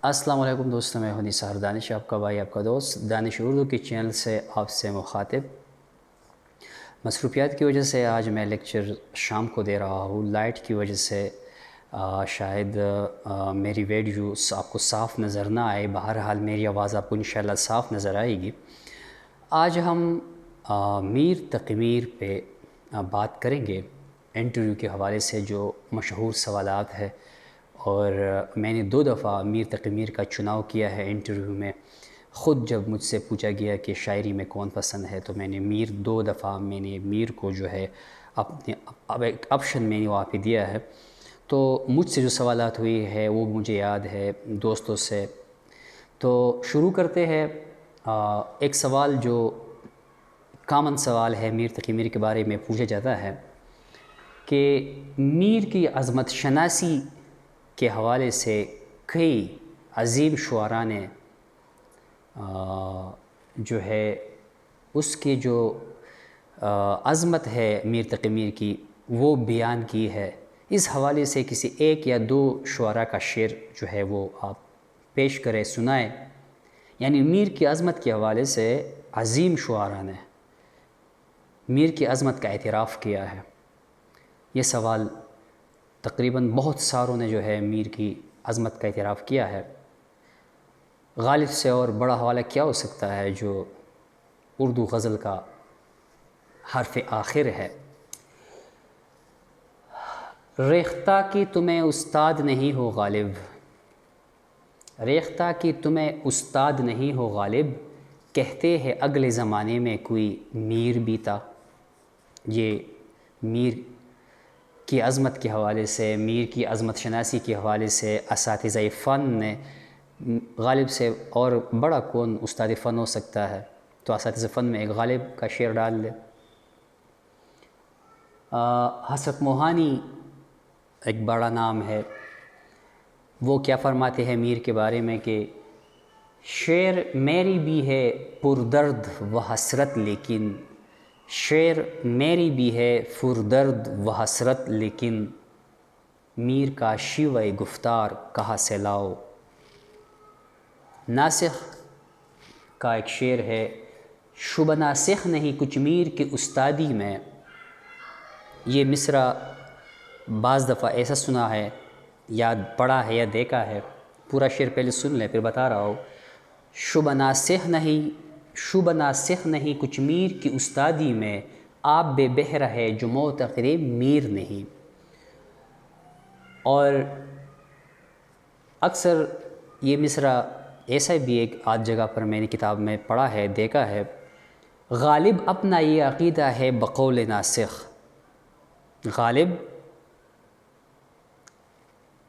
السلام علیکم دوستوں، میں ہوں نثار دانش، آپ کا بھائی، آپ کا دوست دانش اردو کی چینل سے آپ سے مخاطب۔ مصروفیات کی وجہ سے آج میں لیکچر شام کو دے رہا ہوں، لائٹ کی وجہ سے شاید میری ویڈیو آپ کو صاف نظر نہ آئے، بہرحال میری آواز آپ کو انشاءاللہ صاف نظر آئے گی۔ آج ہم میر تقی میر پہ بات کریں گے، انٹرویو کے حوالے سے جو مشہور سوالات ہے، اور میں نے 2 دفعہ میر تقی میر کا چناؤ کیا ہے انٹرویو میں۔ خود جب مجھ سے پوچھا گیا کہ شاعری میں کون پسند ہے تو میں نے 2 دفعہ میں نے میر کو جو ہے اپنے اب ایک آپشن میں نے وہاں پہ دیا ہے۔ تو مجھ سے جو سوالات ہوئی ہے وہ مجھے یاد ہے دوستوں سے۔ تو شروع کرتے ہیں۔ ایک سوال جو کامن سوال ہے میر تقی میر کے بارے میں پوچھا جاتا ہے کہ میر کی عظمت شناسی کے حوالے سے کئی عظیم شعراء نے جو ہے اس کی جو عظمت ہے میر تقی میر کی وہ بیان کی ہے۔ اس حوالے سے کسی ایک یا 2 شعراء کا شعر جو ہے وہ آپ پیش کریں، سنائیں۔ یعنی میر کی عظمت کے حوالے سے عظیم شعراء نے میر کی عظمت کا اعتراف کیا ہے۔ یہ سوال تقریباً بہت ساروں نے جو ہے میر کی عظمت کا اعتراف کیا ہے۔ غالب سے اور بڑا حوالہ کیا ہو سکتا ہے جو اردو غزل کا حرف آخر ہے۔ ریختہ کی تمہیں استاد نہیں ہو غالب، ریختہ کی تمہیں استاد نہیں ہو غالب، کہتے ہیں اگلے زمانے میں کوئی میر بھی تھا۔ یہ میر کی عظمت کے حوالے سے، میر کی عظمت شناسی کے حوالے سے اساتذہ فن نے، غالب سے اور بڑا کون استاد فن ہو سکتا ہے، تو اساتذہ فن میں ایک غالب کا شعر ڈال لے۔ حسرت موہانی ایک بڑا نام ہے، وہ کیا فرماتے ہیں میر کے بارے میں کہ شعر میری بھی ہے پردرد و حسرت لیکن، شعر میری بھی ہے پردرد و حسرت لیکن، میر کا شیوہ گفتار کہاں سے لاؤ۔ ناسخ کا ایک شعر ہے، شبہ ناسخ نہیں کچھ میر کی استادی میں۔ یہ مصرع بعض دفعہ ایسا سنا ہے، یاد پڑھا ہے یا دیکھا ہے، پورا شعر پہلے سن لیں پھر بتا رہا ہوں۔ شبہ ناسخ نہیں کچھ میر کی استادی میں، آپ بے بہر ہے جو معتقد میر نہیں۔ اور اکثر یہ مصرع ایسا بھی ایک آدھ جگہ پر میں نے کتاب میں پڑھا ہے، دیکھا ہے، غالب اپنا یہ عقیدہ ہے بقول ناسخ، غالب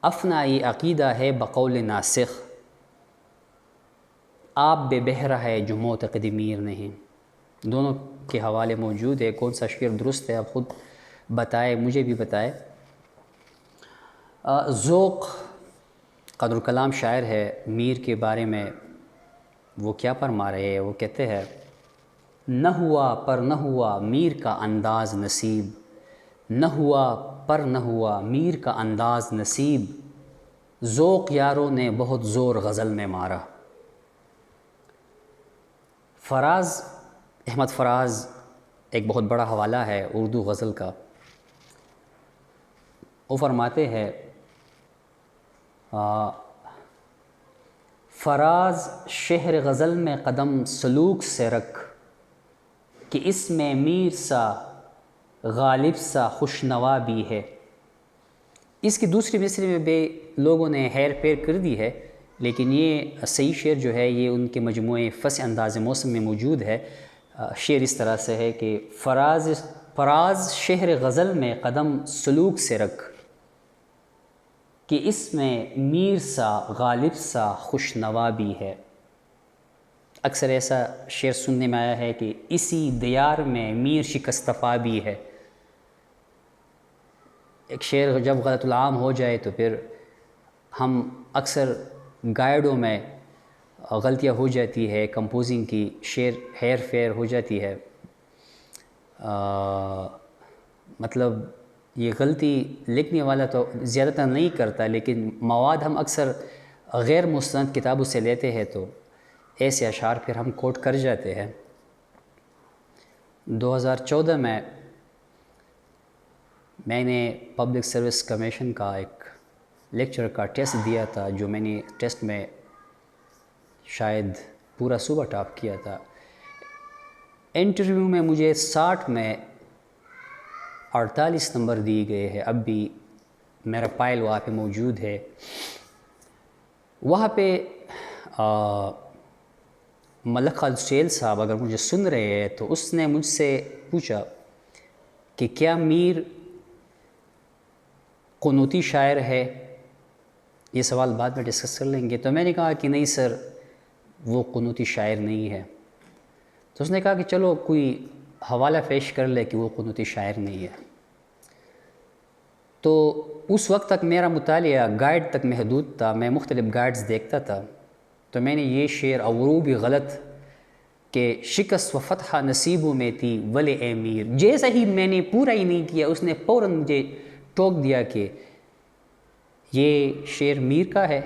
اپنا یہ عقیدہ ہے بقول ناسخ، آپ بے بہرہ ہے جو معتقد میر نہیں۔ دونوں کے حوالے موجود ہے، کون سا شعر درست ہے آپ خود بتائے، مجھے بھی بتائے۔ ذوق قدر کلام شاعر ہے، میر کے بارے میں وہ کیا فرما رہے ہیں، وہ کہتے ہیں، نہ ہوا پر نہ ہوا میر کا انداز نصیب، نہ ہوا پر نہ ہوا میر کا انداز نصیب، ذوق یاروں نے بہت زور غزل میں مارا۔ فراز، احمد فراز ایک بہت بڑا حوالہ ہے اردو غزل کا۔ وہ فرماتے ہیں، فراز شہر غزل میں قدم سلوک سے رکھ، کہ اس میں میر سا غالب سا خوش نوا بھی ہے۔ اس کی دوسری مصرع میں بھی لوگوں نے ہیر پھیر کر دی ہے، لیکن یہ صحیح شعر جو ہے یہ ان کے مجموعے فصح انداز موسم میں موجود ہے۔ شعر اس طرح سے ہے کہ فراز شہر غزل میں قدم سلوک سے رکھ، کہ اس میں میر سا غالب سا خوش نوا بھی ہے۔ اکثر ایسا شعر سننے میں آیا ہے کہ اسی دیار میں میر شکست پا بھی ہے۔ ایک شعر جب غلط العام ہو جائے تو پھر ہم اکثر گائیڈوں میں غلطیاں ہو جاتی ہے، کمپوزنگ کی، شعر ہیر پھیر ہو جاتی ہے۔ مطلب یہ غلطی لکھنے والا تو زیادہ تر نہیں کرتا، لیکن مواد ہم اکثر غیر مستند کتابوں سے لیتے ہیں تو ایسے اشعار پھر ہم کوٹ کر جاتے ہیں۔ 2014 میں نے پبلک سروس کمیشن کا ایک لیکچر کا ٹیسٹ دیا تھا، جو میں نے ٹیسٹ میں شاید پورا صوبہ ٹاپ کیا تھا۔ انٹرویو میں مجھے 60 میں 48 نمبر دیے گئے ہیں، اب بھی میرا فائل وہاں پہ موجود ہے۔ وہاں پہ ملک خالد سہیل صاحب اگر مجھے سن رہے ہیں تو اس نے مجھ سے پوچھا کہ کیا میر قنوتی شاعر ہے، یہ سوال بعد میں ڈسکس کر لیں گے۔ تو میں نے کہا کہ نہیں سر، وہ قنوتی شاعر نہیں ہے۔ تو اس نے کہا کہ چلو کوئی حوالہ پیش کر لے کہ وہ قنوتی شاعر نہیں ہے۔ تو اس وقت تک میرا مطالعہ گائیڈ تک محدود تھا، میں مختلف گائیڈز دیکھتا تھا، تو میں نے یہ شعر اور وہ بھی غلط کہ شکست و فتح نصیبوں میں تھی ولے اے میر، جیسا ہی میں نے پورا ہی نہیں کیا اس نے فوراً مجھے ٹوک دیا کہ یہ شعر میر کا ہے،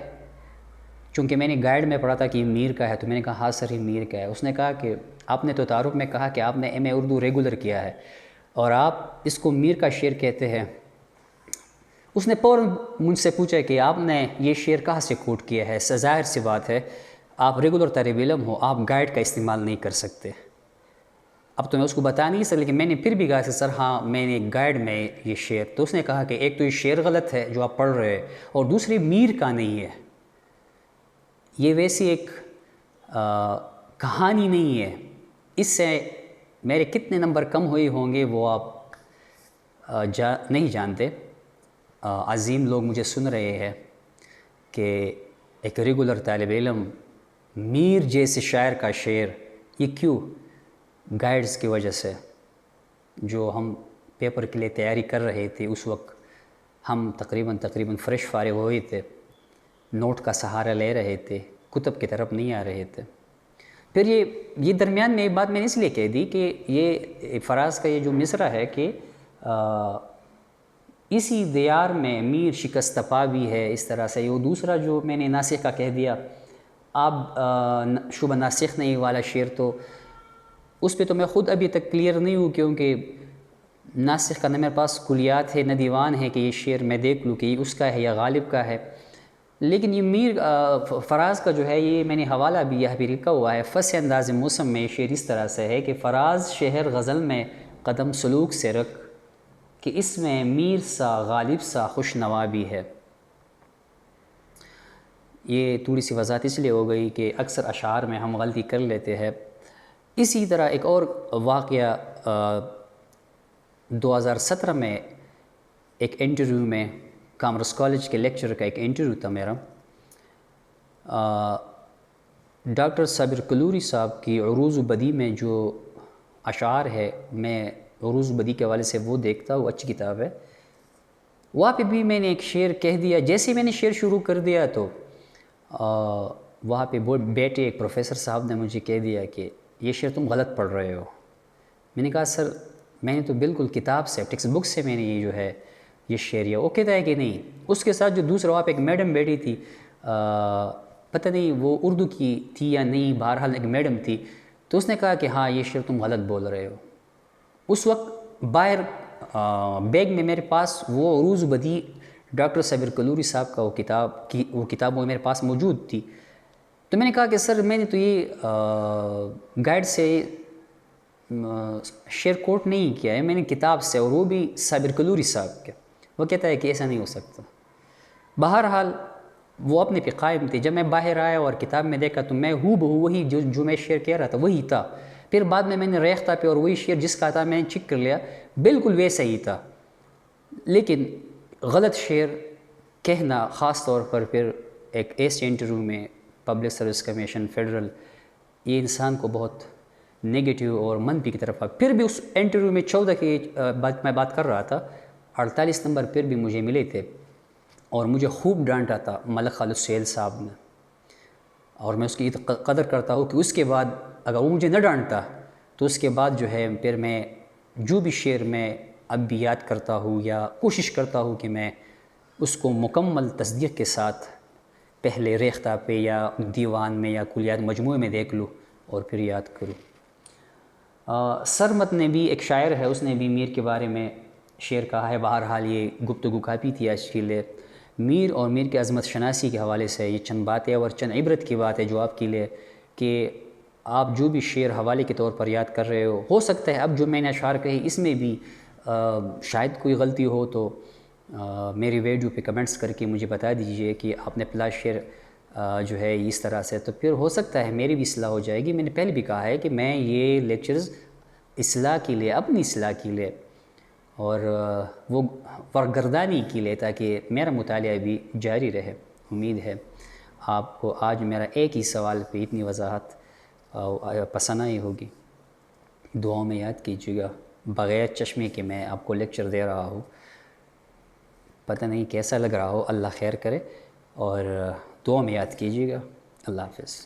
چونکہ میں نے گائیڈ میں پڑھا تھا کہ یہ میر کا ہے، تو میں نے کہا ہاں سر یہ میر کا ہے۔ اس نے کہا کہ آپ نے تو تعارف میں کہا کہ آپ نے ایم اے اردو ریگولر کیا ہے اور آپ اس کو میر کا شعر کہتے ہیں۔ اس نے فوراً مجھ سے پوچھا کہ آپ نے یہ شعر کہاں سے کوٹ کیا ہے؟ ظاہر سی بات ہے آپ ریگولر طالب علم ہو، آپ گائیڈ کا استعمال نہیں کر سکتے۔ اب تو میں اس کو بتا نہیں سکتا، لیکن میں نے پھر بھی کہا کہ سر ہاں میں نے گائیڈ میں یہ شعر، تو اس نے کہا کہ ایک تو یہ شعر غلط ہے جو آپ پڑھ رہے ہیں، اور دوسری میر کا نہیں ہے، یہ ویسی ایک کہانی نہیں ہے، اس سے میرے کتنے نمبر کم ہوئے ہوں گے وہ آپ نہیں جانتے۔ عظیم لوگ مجھے سن رہے ہیں کہ ایک ریگولر طالب علم میر جیسے شاعر کا شعر، یہ کیوں؟ گائیڈز کی وجہ سے جو ہم پیپر کے لیے تیاری کر رہے تھے، اس وقت ہم تقریباً فریش فارغ ہوئے تھے، نوٹ کا سہارا لے رہے تھے، کتب کی طرف نہیں آ رہے تھے۔ پھر یہ درمیان میں ایک بات میں نے اس لیے کہہ دی کہ یہ فراز کا یہ جو مصرع ہے کہ اسی دیار میں میر شکست پا بھی ہے، اس طرح سے وہ دوسرا جو میں نے ناسخ کا کہہ دیا، اب شبہ ناسخ نہیں والا شعر، تو اس پہ تو میں خود ابھی تک کلیئر نہیں ہوں، کیونکہ ناسخ کا نہ میرے پاس کلیات ہے نہ دیوان ہے کہ یہ شعر میں دیکھ لوں کہ یہ اس کا ہے یا غالب کا ہے۔ لیکن یہ میر فراز کا جو ہے یہ میں نے حوالہ بھی یہ بھی لکھا ہوا ہے، فص انداز موسم میں شعر اس طرح سے ہے کہ فراز شہر غزل میں قدم سلوک سے رکھ، کہ اس میں میر سا غالب سا خوش نوا بھی ہے۔ یہ تھوڑی سی وضاحت اس لیے ہو گئی کہ اکثر اشعار میں ہم غلطی کر لیتے ہیں۔ اسی طرح ایک اور واقعہ 2017 میں ایک انٹرویو میں، کامرس کالج کے لیکچر کا ایک انٹرویو تھا میرا، ڈاکٹر صابر کلوری صاحب کی عروض و بدیع میں جو اشعار ہے، میں عروض و بدیع کے حوالے سے وہ دیکھتا ہوں، اچھی کتاب ہے۔ وہاں پہ بھی میں نے ایک شعر کہہ دیا، جیسے ہی میں نے شعر شروع کر دیا تو وہاں پہ بیٹے ایک پروفیسر صاحب نے مجھے کہہ دیا کہ یہ شعر تم غلط پڑھ رہے ہو۔ میں نے کہا سر میں نے تو بالکل کتاب سے، ٹیکسٹ بک سے میں نے یہ جو ہے یہ شعر یہ، وہ کہتا ہے کہ نہیں۔ اس کے ساتھ جو دوسرا وہاں پہ ایک میڈم بیٹھی تھی، پتہ نہیں وہ اردو کی تھی یا نہیں، بہرحال ایک میڈم تھی، تو اس نے کہا کہ ہاں یہ شعر تم غلط بول رہے ہو۔ اس وقت باہر بیگ میں میرے پاس وہ عروض و بدیع ڈاکٹر صابر کلوری صاحب کا وہ کتاب وہ میرے پاس موجود تھی۔ تو میں نے کہا کہ سر میں نے تو یہ گائیڈ سے شعر کوٹ نہیں کیا ہے، میں نے کتاب سے، اور وہ بھی صابر کلوری صاحب کے۔ وہ کہتا ہے کہ ایسا نہیں ہو سکتا۔ بہرحال وہ اپنے پہ قائم تھے۔ جب میں باہر آیا اور کتاب میں دیکھا تو میں ہو بہو وہی جو میں شعر کہہ رہا تھا وہی تھا۔ پھر بعد میں نے ریختہ پہ اور وہی شعر جس کا تھا میں نے چیک کر لیا، بالکل ویسا ہی تھا۔ لیکن غلط شعر کہنا، خاص طور پر پھر ایک ایسے انٹرویو میں، پبلک سروس کمیشن فیڈرل، یہ انسان کو بہت نگیٹیو اور منفی کی طرف پھر بھی اس انٹرویو میں 14 کی میں بات کر رہا تھا، 48 نمبر پھر بھی مجھے ملے تھے، اور مجھے خوب ڈانٹا تھا ملک خالد سہیل صاحب نے، اور میں اس کی قدر کرتا ہوں کہ اس کے بعد اگر وہ مجھے نہ ڈانٹتا تو اس کے بعد جو ہے پھر میں جو بھی شعر میں اب بھی یاد کرتا ہوں یا کوشش کرتا ہوں کہ میں اس کو مکمل تصدیق کے ساتھ پہلے ریختہ پہ یا دیوان میں یا کلیات مجموعے میں دیکھ لوں اور پھر یاد کروں۔ سرمت نے بھی ایک شاعر ہے، اس نے بھی میر کے بارے میں شعر کہا ہے۔ بہرحال یہ گفتگو کافی تھی آج کے لیے۔ میر اور میر کی عظمت شناسی کے حوالے سے یہ چند باتیں اور چند عبرت کی بات ہے جو آپ کے لیے، کہ آپ جو بھی شعر حوالے کے طور پر یاد کر رہے ہو سکتا ہے اب جو میں نے اشعار کہی اس میں بھی شاید کوئی غلطی ہو تو میری ویڈیو پہ کمنٹس کر کے مجھے بتا دیجئے کہ آپ نے پلا شعر جو ہے اس طرح سے، تو پھر ہو سکتا ہے میری بھی اصلاح ہو جائے گی۔ میں نے پہلے بھی کہا ہے کہ میں یہ لیکچرز اصلاح کے لیے، اپنی اصلاح کے لیے اور وہ ورگردانی کے لیے، تاکہ میرا مطالعہ بھی جاری رہے۔ امید ہے آپ کو آج میرا ایک ہی سوال پہ اتنی وضاحت پسند آئی ہوگی۔ دعاؤں میں یاد کیجیے گا، بغیر چشمے کے میں آپ کو لیکچر دے رہا ہوں، پتہ نہیں کیسا لگ رہا ہو، اللہ خیر کرے، اور دعاؤں میں یاد کیجیے گا۔ اللہ حافظ۔